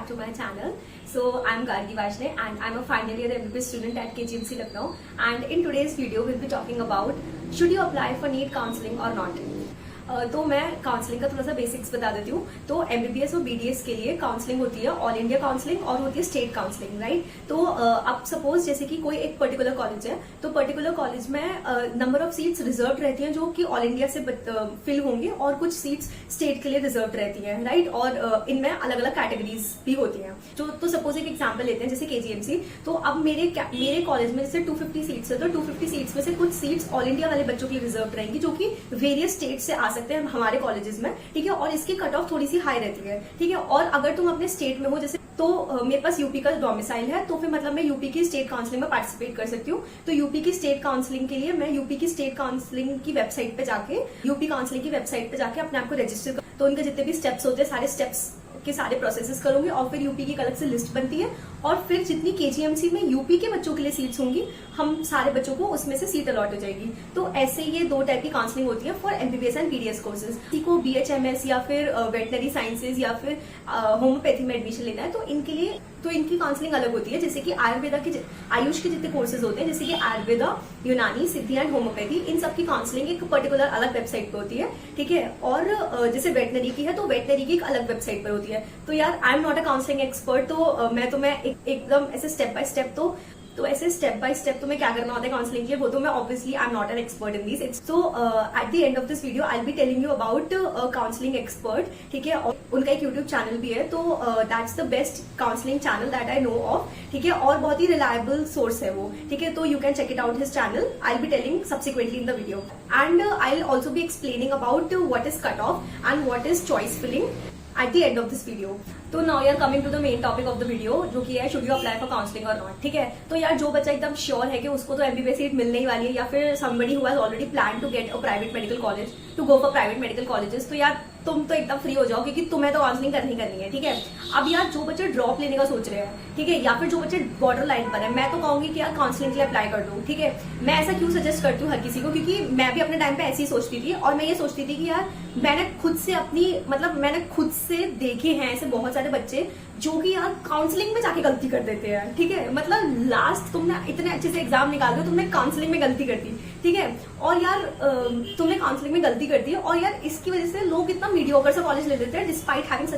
to my channel. So I'm Gargi Vashne and I'm a final year MBBS student at KGMC Lucknow, and in today's video we'll be talking about should you apply for NEET counseling or not. तो मैं counselling का थोड़ा सा basics बता देती हूँ। तो MBBS और बीडीएस के लिए काउंसलिंग होती है ऑल इंडिया काउंसलिंग और होती है स्टेट काउंसलिंग, राइट। तो अब सपोज जैसे कि कोई एक पर्टिकुलर कॉलेज है, तो पर्टिकुलर कॉलेज में नंबर ऑफ सीट्स रिजर्व रहती हैं जो कि ऑल इंडिया से फिल होंगे, और कुछ सीट्स स्टेट के लिए रिजर्व रहती हैं, राइट। और इनमें अलग अलग कैटेगरीज भी होती हैं। तो सपोज एक एग्जाम्पल लेते हैं जैसे केजीएमसी। तो अब मेरे कॉलेज में जैसे 250 सीट्स है, तो 250 सीट्स में से कुछ सीट्स ऑल इंडिया वाले बच्चों के लिए रिजर्व रहेंगी जो कि वेरियस स्टेट से आ सकते हैं हमारे कॉलेजेस में, ठीक है। और इसकी कट ऑफ थोड़ी सी हाई रहती है, ठीक है। और अगर तुम अपने स्टेट में हो, जैसे तो मेरे पास यूपी का डोमिसाइल है, तो फिर मतलब मैं यूपी की स्टेट काउंसलिंग में पार्टिसिपेट कर सकती हूँ। तो यूपी की स्टेट काउंसलिंग के लिए मैं यूपी की स्टेट काउंसलिंग की वेबसाइट पे जाके अपने आप को रजिस्टर कर, तो उनके जितने भी स्टेप्स होते हैं सारे स्टेप्स के सारे प्रोसेसेस करूंगी, और फिर यूपी की एक अलग से लिस्ट बनती है, और फिर जितनी केजीएमसी में यूपी के बच्चों के लिए सीट्स होंगी, हम सारे बच्चों को उसमें से सीट अलॉट हो जाएगी। तो ऐसे ये दो टाइप की काउंसलिंग होती है for MBBS and BDS courses. किसी को बीएचएमएस या फिर वेटनरी साइंसेज या फिर होम्योपैथी में एडमिशन लेना है, तो इनके लिए तो इनकी काउंसलिंग अलग होती है। जैसे कि आयुर्वेदा के आयुष के जितने कोर्सेज होते हैं, जैसे कि आयुर्वेदा, यूनानी, सिद्धि एंड होम्योपैथी, इन सब की काउंसलिंग एक पर्टिकुलर अलग वेबसाइट पे होती है, ठीक है। और जैसे वेटनरी की है तो वेटनरी की एक अलग वेबसाइट पर होती है। तो यार I am not a counselling expert, तो मैं एकदम ऐसे स्टेप बाय स्टेप तो ऐसे स्टेप बाय स्टेप तो मैं क्या करना होता है काउंसलिंग के लिए, वो तो मैं obviously I am not an expert in this. So at the end of this video I will be telling you about counselling expert, ठीक है। और उनका एक यूट्यूब चैनल भी है, तो that's the best counselling channel that I know of, ठीक है। और बहुत ही रिलायबल सोर्स है वो, ठीक है। तो you can check it out his channel. I will be telling subsequently in the video, and I will also be explaining about what is cut off and what is choice filling at the end of this video. तो now यार coming to the main topic of the video, जो कि है should you apply for counselling और not, ठीक है। तो यार जो बच्चा एकदम श्योर है कि उसको तो एमबीबीएस सीट मिलने ही वाली है, या फिर somebody who has already planned to get a private medical college to go for private medical colleges, तो यार तुम तो एकदम फ्री हो जाओ, क्योंकि तुम्हें तो काउंसलिंग करनी है, ठीक है। अब यार जो बच्चे ड्रॉप लेने का सोच रहे हैं, ठीक है, या फिर जो बच्चे बॉर्डर लाइन पर है, मैं तो कहूंगी कि यार काउंसलिंग के लिए अप्लाई कर दो, ठीक है। मैं ऐसा क्यों सजेस्ट करती हूँ हर किसी को, क्योंकि मैं भी अपने टाइम पे ऐसे ही सोचती थी, और मैं ये सोचती थी कि यार मैंने खुद से देखे हैं ऐसे बहुत सारे बच्चे जो कि यार काउंसलिंग में जाके गलती कर देते हैं, ठीक है। मतलब लास्ट तुमने इतने अच्छे से एग्जाम निकाल दो, तुमने काउंसलिंग में गलती कर दी, ठीक है। और यार तुमने काउंसलिंग में गलती कर दी, और यार इसकी वजह से लोग इतना मीडियोकर सा कॉलेज ले लेते हैं despite having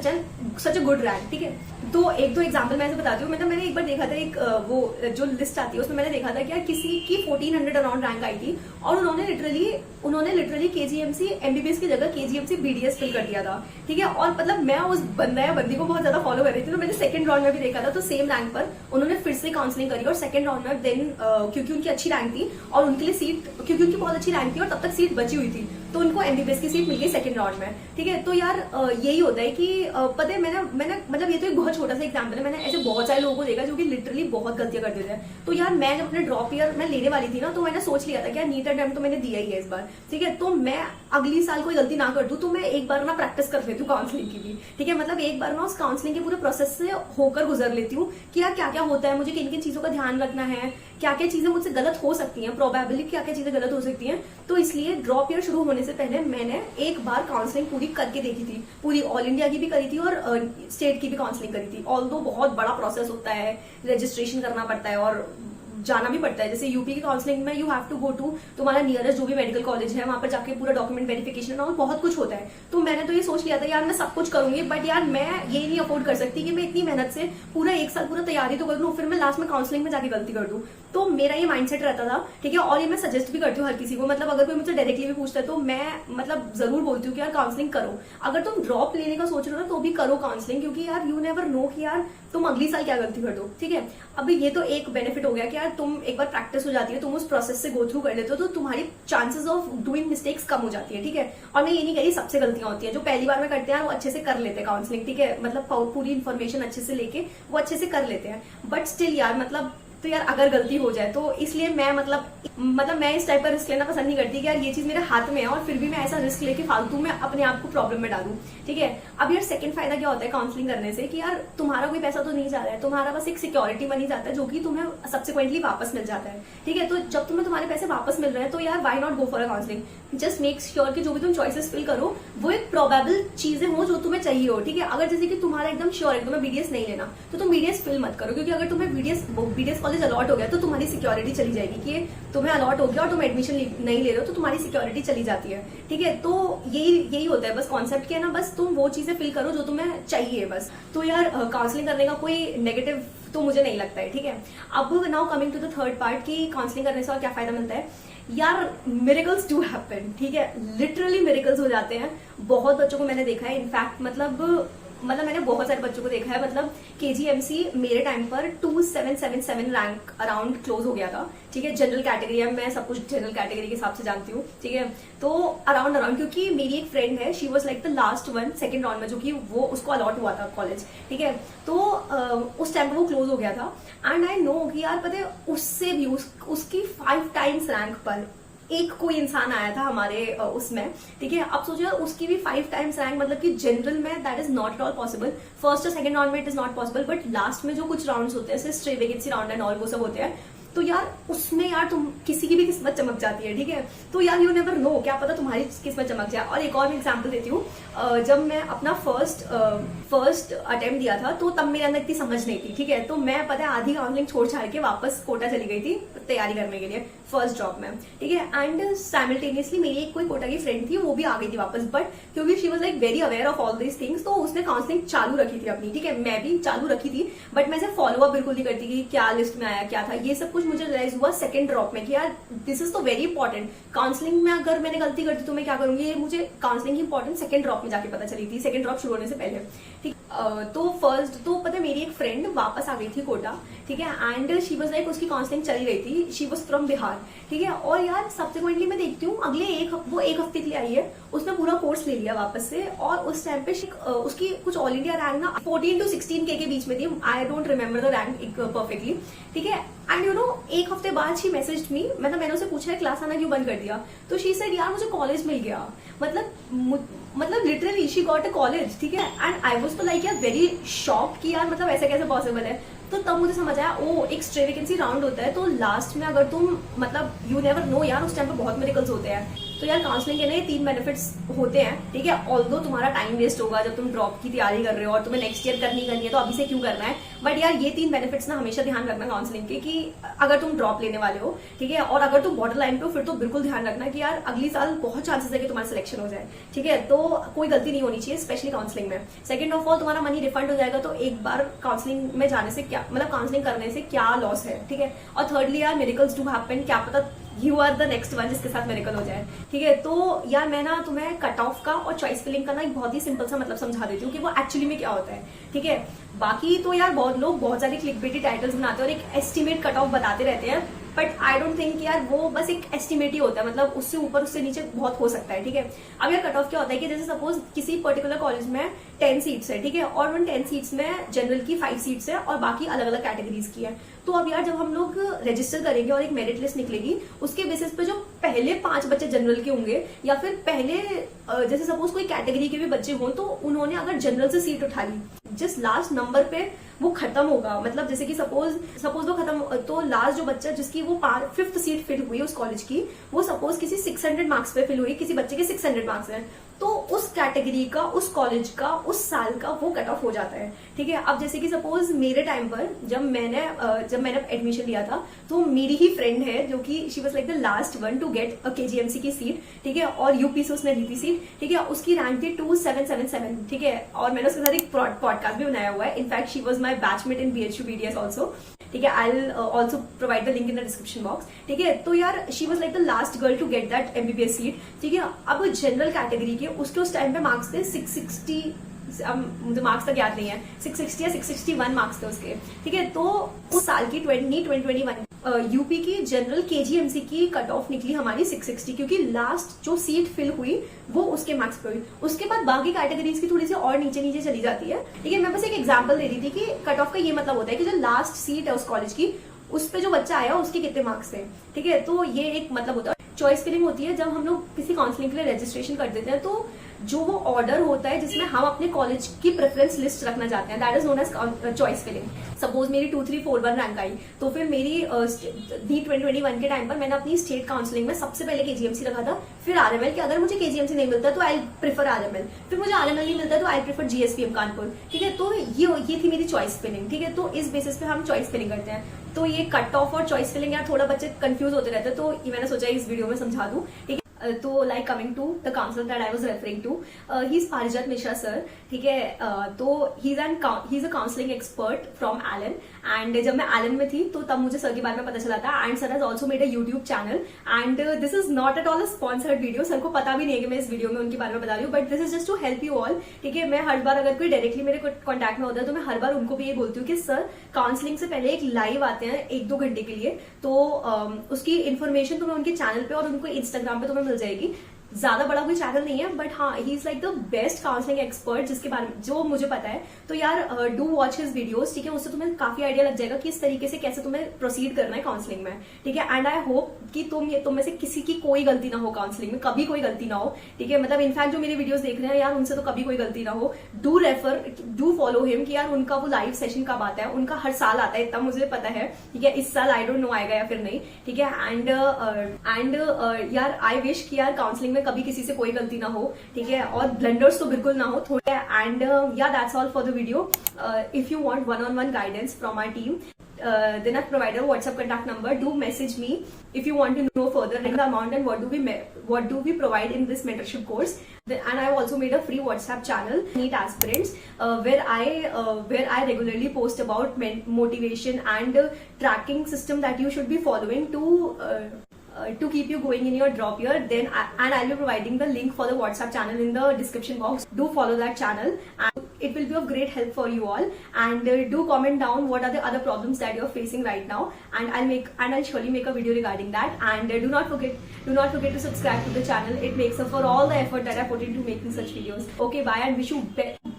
such a good rank, ठीक है। तो एक दो एग्जाम्पल मैं ऐसे बताती हूँ। मैंने एक बार देखा था, एक वो जो लिस्ट आती है उसमें मैंने देखा था कि यार किसी की 1400 अराउंड रैंक आई थी, और उन्होंने लिटरली केजीएमसी एमबीबीएस की जगह केजीएमसी बीडीएस फिल कर दिया था, ठीक है। और मतलब मैं उस बंदा या बंदी को बहुत ज्यादा फॉलो कर रही थी, तो मैंने सेकंड राउंड में भी देखा था, तो सेम रैंक पर उन्होंने फिर से काउंसलिंग करी, और सेकंड राउंड में देन क्योंकि उनकी अच्छी रैंक थी और उनके लिए सीट, क्योंकि उनकी बहुत अच्छी रैंक थी और तब तक सीट बची हुई थी, तो उनको एमबीबीएस की सीट मिल गई सेकंड राउंड में, ठीक है। तो यार यही होता है कि पता है मैंने मतलब ये तो एक बहुत छोटा सा एग्जाम्पल है, मैंने ऐसे बहुत सारे लोगों को देखा जो कि लिटरली बहुत गलतियां कर देते हैं। तो यार मैं जब अपने ड्रॉप ईयर मैं लेने वाली थी ना, तो मैंने सोच लिया था कि यार नीट अटेम्प्ट तो मैंने दिया ही है इस बार, ठीक है। तो मैं अगली साल कोई गलती ना कर दूं, तो मैं एक बार ना प्रैक्टिस कर लेती हूँ काउंसलिंग की भी, ठीक है। मतलब एक बार ना उस काउंसलिंग के पूरे प्रोसेस से होकर गुजर लेती हूँ कि यार क्या क्या होता है, मुझे किन किन चीजों का ध्यान रखना है, क्या क्या चीजें मुझसे गलत हो सकती हैं, प्रोबेबली क्या क्या चीजें गलत हो सकती हैं। तो इसलिए ड्रॉप ईयर शुरू होने से पहले मैंने एक बार काउंसलिंग पूरी करके देखी थी, पूरी ऑल इंडिया की भी करी थी और स्टेट की भी काउंसलिंग करी थी। ऑल्दो बहुत बड़ा प्रोसेस होता है, रजिस्ट्रेशन करना पड़ता है और जाना भी पड़ता है। जैसे यूपी की काउंसलिंग में you have to go to तुम्हारा नियरेस्ट जो भी मेडिकल कॉलेज है, वहां पर जाके पूरा डॉक्यूमेंट वेरिफिकेशन और बहुत कुछ होता है। तो मैंने तो ये सोच लिया था यार मैं सब कुछ करूंगी, बट यार मैं ये नहीं अफोर्ड कर सकती कि मैं इतनी मेहनत से पूरा एक साल पूरा तैयारी तो कर लूं, फिर मैं लास्ट में काउंसलिंग में जाके गलती कर दूं। तो मेरा ये माइंडसेट रहता था, ठीक है। और ये मैं सजेस्ट भी करती हूँ हर किसी को, मतलब अगर कोई मुझसे डायरेक्टली भी पूछता है तो मैं मतलब जरूर बोलती हूँ कि यार काउंसलिंग करो। अगर तुम ड्रॉप लेने का सोच रहे हो ना, तो भी करो काउंसलिंग, क्योंकि यार यू नेवर नो कि यार तुम अगली साल क्या गलती कर दो, ठीक है। अभी ये तो एक बेनिफिट हो गया कि यार तुम एक बार प्रैक्टिस हो जाती है, तुम उस प्रोसेस से गो थ्रू कर लेते हो, तो तुम्हारी चांसेस ऑफ डूइंग मिस्टेक्स कम हो जाती है, ठीक है। और मैं ये नहीं कह रही सबसे गलतियां होती है, जो पहली बार में करते हैं वो अच्छे से कर लेते हैं काउंसलिंग, ठीक है। मतलब पूरी इन्फॉर्मेशन अच्छे से लेके वो अच्छे से कर लेते हैं, बट स्टिल यार मतलब तो यार अगर गलती हो जाए तो इसलिए मैं मतलब मैं इस टाइप का रिस्क लेना पसंद नहीं करती कि यार ये चीज मेरे हाथ में है और फिर भी मैं ऐसा रिस्क लेके फालतू में अपने आप को प्रॉब्लम में डालूं। ठीक है, अब यार सेकंड फायदा क्या होता है काउंसलिंग करने से कि यार तुम्हारा कोई पैसा तो नहीं जा रहा है, तुम्हारा बस एक सिक्योरिटी मनी जाता है जो कि तुम्हें सब्सिक्वेंटली वापस मिल जाता है। ठीक है, तो जब तुम्हें तुम्हारे पैसे वापस मिल रहे हैं तो यार why not go for a counselling. Just make sure कि जो भी तुम चॉइसेस फिल करो वो एक प्रोबेबल चीजें हो जो तुम्हें चाहिए हो। ठीक है, अगर जैसे कि तुम्हारा एकदम श्योर है तुम्हें बीडीएस नहीं लेना तो तुम बीडीएस फिल मत करो, क्योंकि अगर तुम्हें बीडीएस कॉलेज अलॉट हो गया तो तुम्हारी सिक्योरिटी चली जाएगी कि तुम्हें अलॉट हो गया और तुम एडमिशन नहीं ले रहे हो तो तुम्हारी सिक्योरिटी चली जाती है। ठीक है, तो यही होता है बस कॉन्सेप्ट क्या है ना, बस तुम वो चीजें फिल करो जो तुम्हें चाहिए बस। तो यार काउंसलिंग करने का कोई नेगेटिव तो मुझे नहीं लगता है। ठीक है, अब now coming to the third part कि काउंसलिंग करने से और क्या फायदा मिलता है। यार मिरेकल्स डू हैपन। ठीक है, लिटरली मिरेकल्स हो जाते हैं। बहुत बच्चों को मैंने देखा है, इनफैक्ट मतलब मैंने बहुत सारे बच्चों को देखा है। मतलब केजीएमसी मेरे टाइम पर 2777 रैंक अराउंड क्लोज हो गया था। ठीक है, जनरल कैटेगरी है, मैं सब कुछ जनरल कैटेगरी के हिसाब से जानती हूँ। ठीक है, तो अराउंड क्योंकि मेरी एक फ्रेंड है, she was like the last one second round में, जो कि वो उसको अलॉट हुआ था कॉलेज। ठीक है, तो उस टाइम पर वो क्लोज हो गया था एंड आई नो कि यार पता है उससे भी उसकी 5 टाइम्स रैंक पर एक कोई इंसान आया था हमारे उसमें। ठीक है, अब सोचो उसकी भी 5 टाइम्स रैंक, मतलब कि जनरल में that is not at all possible. First और सेकंड राउंड में it is not possible, but last में जो कुछ राउंड्स होते हैं, stray vacancy round and all वो सब होते हैं, तो यार उसमें यार तुम किसी की भी किस्मत चमक जाती है। ठीक है, तो यार यू नेवर नो, क्या पता तुम्हारी किस्मत चमक जाए। और एक और मैं एग्जांपल देती हूँ, जब मैं अपना फर्स्ट अटेम्प्ट दिया था तो तब मेरे अंदर इतनी समझ नहीं थी। ठीक है, तो मैं पता है आधी काउंसलिंग छोड़ छाड़ के वापस कोटा चली गई थी तैयारी करने के लिए फर्स्ट जॉब में। ठीक है, एंड साइमल्टेनियसली मेरी एक कोई कोटा की फ्रेंड थी, वो भी आ गई थी वापस, बट क्योंकि she was like very aware of all this things तो उसने काउंसलिंग चालू रखी थी अपनी। ठीक है, मैं भी चालू रखी थी, बट मैं से फॉलो अप बिल्कुल नहीं करती कि क्या लिस्ट में आया क्या था, ये सब कुछ मुझे रियलाइज हुआ सेकंड ड्रॉप में कि यार दिस इज तो वेरी इंपॉर्टेंट। काउंसलिंग में अगर मैंने गलती कर दी तो मैं क्या करूंगी, ये मुझे काउंसलिंग की इंपॉर्टेंट सेकंड ड्रॉप में जाके पता चली थी, सेकंड ड्रॉप शुरू होने से पहले। ठीक, तो फर्स्ट तो पता है मेरी एक फ्रेंड वापस आ गई थी कोटा। ठीक है, एंड शी वाज लाइक उसकी काउंसलिंग चली रही थी, शी वाज फ्रॉम बिहार। ठीक है, और यार सब्सिक्वेंटली मैं देखती हूँ अगले एक हफ्ते के लिए आई है, उसने पूरा कोर्स ले लिया वापस से, और उस टाइम पे उसकी कुछ ऑल इंडिया रैंक ना 14 to 16K के बीच में थी। I don't remember the rank perfectly. ठीक है, एंड यू नो एक हफ्ते बाद शी मैसेज्ड मी, मतलब मैंने उसे पूछा है क्लास आना क्यों बंद कर दिया, तो शी सेड यार मुझे कॉलेज मिल गया। मतलब literally she got a college. ठीक है, एंड आई वाज तो लाइक यार वेरी शॉक कि यार मतलब ऐसा कैसे पॉसिबल है। तो तब मुझे समझ आया ओ एक स्ट्रे वैकेंसी राउंड होता है, तो लास्ट में अगर तुम मतलब यू नेवर नो यार उस टाइम पे बहुत मिरेकल्स होते हैं। तो यार काउंसलिंग के ना 3 बेनिफिट्स होते हैं। ठीक है, ऑल्दो तुम्हारा टाइम वेस्ट होगा जब तुम ड्रॉप की तैयारी कर रहे हो और तुम्हें नेक्स्ट ईयर करनी है तो अभी से क्यों करना है, बट यार ये 3 बेनिफिट्स ना हमेशा ध्यान रखना काउंसलिंग के कि अगर तुम ड्रॉप लेने वाले हो। ठीक है, और अगर तुम बॉर्डर लाइन पे हो फिर तो बिल्कुल ध्यान रखना कि यार अगली साल बहुत चांसेस है कि तुम्हारा सिलेक्शन हो जाए। ठीक है, तो कोई गलती नहीं होनी चाहिए स्पेशली काउंसलिंग में। सेकंड ऑफ ऑल तुम्हारा मनी रिफंड हो जाएगा, तो एक बार काउंसलिंग में जाने से क्या मतलब काउंसलिंग करने से क्या लॉस है। ठीक है, और थर्डली यार मिरेकल्स डू हैपन, क्या पता you are the next one जिसके साथ मिरेकल हो जाए। ठीक है, तो यार मैं ना तुम्हें कट ऑफ का और चॉइस फिलिंग का ना एक बहुत ही सिंपल सा मतलब समझा देती हूँ कि वो एक्चुअली में क्या होता है। ठीक है, बाकी तो यार बहुत लोग बहुत सारी क्लिकबेटी टाइटल्स बनाते हैं और एक एस्टिमेट कट ऑफ बताते रहते हैं, बट आई डोंट थिंक यार वो बस एक एस्टिमेट ही होता है, मतलब उससे ऊपर उससे नीचे बहुत हो सकता है। ठीक है, अब यार कट ऑफ क्या होता है कि जैसे सपोज किसी पर्टिकुलर कॉलेज में 10 सीट्स है। ठीक है, और उन 10 सीट्स में जनरल की 5 सीट्स है और बाकी अलग अलग कैटेगरीज की है। तो अब यार जब हम लोग रजिस्टर करेंगे और एक मेरिट लिस्ट निकलेगी, उसके बेसिस पे जो पहले 5 बच्चे जनरल के होंगे या फिर पहले जैसे सपोज कोई कैटेगरी के भी बच्चे हों तो उन्होंने अगर जनरल से सीट उठा ली, जिस लास्ट नंबर पे वो खत्म होगा, मतलब जैसे कि सपोज वो खत्म, तो लास्ट जो बच्चा जिसकी वो 5th सीट फिल हुई उस कॉलेज की, वो सपोज किसी 600 मार्क्स पे फिल हुई, किसी बच्चे के 600 मार्क्स है, तो उस कैटेगरी का, उस कॉलेज का, उस साल का वो कट ऑफ हो जाता है। ठीक है, अब जैसे कि सपोज मेरे टाइम पर जब मैंने एडमिशन लिया था तो मेरी ही फ्रेंड है जो कि she was like the last one to get a KGMC की सीट। ठीक है, और यूपी से उसने ली थी सीट। ठीक है, उसकी रैंक थी 2777। ठीक है, और मैंने उसके साथ एक पॉडकास्ट भी बनाया हुआ है, in fact she was my batchmate in BHU BDS also. ठीक है, I will also provide the link in the description box. ठीक है, तो यार she was like the last girl to get that MBBS seat. ठीक है, अब जनरल कैटेगरी के उसके उस टाइम पे मार्क्स थे 660, मुझे मार्क्स तक याद नहीं है, 660 या 661 मार्क्स थे उसके। ठीक है, तो उस साल की 2021 यूपी की जनरल केजीएमसी की कट ऑफ निकली हमारी 660, क्योंकि लास्ट जो सीट फिल हुई वो उसके मार्क्स पे हुई। उसके बाद बाकी कैटेगरीज की थोड़ी सी और नीचे नीचे चली जाती है। ठीक है, मैं बस एक एग्जांपल दे रही थी कि कट ऑफ का ये मतलब होता है कि जो लास्ट सीट है उस कॉलेज की उस पे जो बच्चा आया उसके कितने मार्क्स थे, ठीक है। तो ये एक मतलब होता है। चॉइस फिलिंग होती है जब हम लोग किसी काउंसलिंग के लिए रजिस्ट्रेशन कर देते हैं, तो जो वो ऑर्डर होता है जिसमें हम अपने कॉलेज की प्रेफरेंस लिस्ट रखना चाहते हैं, that is known as choice filling. Suppose मेरी 2341 रैंक आई, तो फिर मेरी दी 2021 के टाइम पर मैंने अपनी स्टेट काउंसलिंग में सबसे पहले केजीएमसी रखा था, फिर आरएमएल कि अगर मुझे केजीएमसी नहीं मिलता तो आई प्रेफर आरएमएल, फिर मुझे आरएमएल नहीं मिलता तो आई प्रेफर जीएसपीएम कानपुर, ठीक है। तो ये थी मेरी चॉइस फिलिंग, ठीक है। तो इस बेसिस पे हम चॉइस फिलिंग करते हैं। तो ये कट ऑफ और चॉइस फिलिंग यार थोड़ा बच्चे कंफ्यूज होते रहते हैं, तो मैंने सोचा इस वीडियो में समझा दूं, ठीक है। तो like coming to the counsellor that I was referring to, he is Parijat Mishra sir, ठीक है। तो he is a counselling expert from Allen, and जब मैं एलन में थी तो तब मुझे सर के बारे में पता चला था। And sir has also made a YouTube channel, and this is not at all a sponsored video. Sir को पता भी नहीं है कि मैं इस वीडियो में उनके बारे में बता रही हूँ, but this is just to help you all, ठीक है। मैं हर बार अगर कोई डायरेक्टली मेरे कॉन्टैक्ट में होता है तो मैं हर बार उनको भी ये बोलती हूँ कि सर काउंसलिंग से पहले एक लाइव आते हैं 1-2 घंटे के लिए, तो उसकी इन्फॉर्मेशन तुम्हें उनके चैनल पे और उनको इंस्टाग्राम पे तुम्हें मिल जाएगी। ज्यादा बड़ा कोई चैनल नहीं है, बट हाँ he is like the best counselling expert जिसके बारे में जो मुझे पता है। तो यार डू वॉच हिज वीडियोस, ठीक है। उससे तुम्हें काफी आइडिया लग जाएगा कि इस तरीके से कैसे तुम्हें प्रोसीड करना है काउंसलिंग में, ठीक है। एंड आई होप कि तुम में से किसी की कोई गलती ना हो काउंसलिंग में, कभी कोई गलती ना हो, ठीक है। मतलब इनफैक्ट जो मेरे वीडियोस देख रहे हैं यार उनसे तो कभी कोई गलती ना हो। डू फॉलो हिम कि यार उनका वो लाइव सेशन कब आता है, उनका हर साल आता है, इतना मुझे पता है, ठीक है। इस साल आई डोंट नो आएगा या फिर नहीं, ठीक है। एंड यार आई विश कि यार काउंसलिंग में कभी किसी से कोई गलती ना हो, ठीक है, और ब्लंडर्स तो बिल्कुल ना हो थोड़े। एंड या that's all for the video. If you want one-on-one guidance from our team, then I've provided a WhatsApp contact number. Do message me if you want to know further the amount and what do we provide in this mentorship course. And I've also made a free WhatsApp channel, NEET Aspirants, where I regularly post about motivation and tracking system that you should be following to keep you going in your drop year. And I'll be providing the link for the WhatsApp channel in the description box. Do follow that channel, and it will be of great help for you all. And do comment down what are the other problems that you're facing right now, and I'll surely make a video regarding that. And do not forget to subscribe to the channel. It makes up for all the effort that I put into making such videos. Okay, bye, and wish you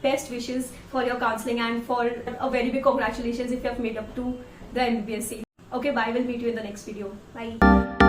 best wishes for your counseling, and for a very big congratulations if you have made up to the MBBS. Okay, bye. We'll meet you in the next video. Bye.